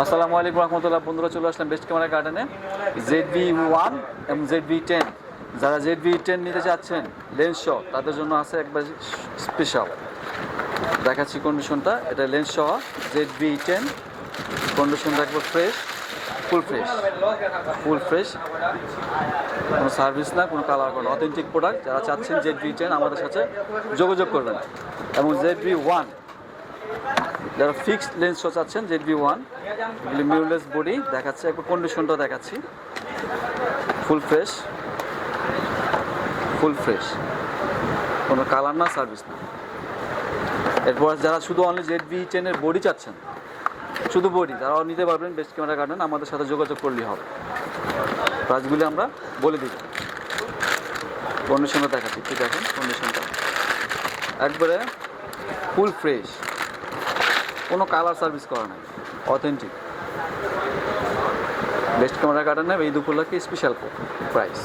আসসালামু আলাইকুম রহমতুল্লাহ। বন্ধুরা, চলে আসলাম বেস্ট ক্যামেরা গার্ডেনে। ZV-1 এবং ZV-10, যারা ZV-10 নিতে চাচ্ছেন লেন্স সহ, তাদের জন্য আছে একবার স্পেশাল। দেখাচ্ছি কন্ডিশনটা। এটা লেন্স সহ ZV-10, কন্ডিশনটা একবার ফ্রেশ, ফুল ফ্রেশ, কোনো সার্ভিস না, কোনো কালার কোনো অথেন্টিক প্রোডাক্ট। যারা চাচ্ছেন ZV-10 আমাদের সাথে যোগাযোগ করবেন। এবং ZV-1 যারা ফিক্সড লেন্স শো চাচ্ছেন, ZV-1 এগুলি মিররলেস বডি দেখাচ্ছে, একটু কন্ডিশনটা দেখাচ্ছি। ফুল ফ্রেশ, কোনো কালার না, সার্ভিস না। এরপর যারা শুধু অনলি ZV-10 এর বডি চাচ্ছেন, শুধু বডি, তারাও নিতে পারবেন বেস্ট ক্যামেরা গার্ডেন, আমাদের সাথে যোগাযোগ করলেই হবে। প্রাইসগুলি আমরা বলে দিব। কন্ডিশনটা দেখাচ্ছি, ঠিক আছে? কন্ডিশনটা একবারে ফুল ফ্রেশ, কোনো কালার সার্ভিস করা নাই, অথেন্টিক। বেস্ট ক্যামেরা গার্ডেন এই দুপুরলাকে স্পেশাল প্রাইস।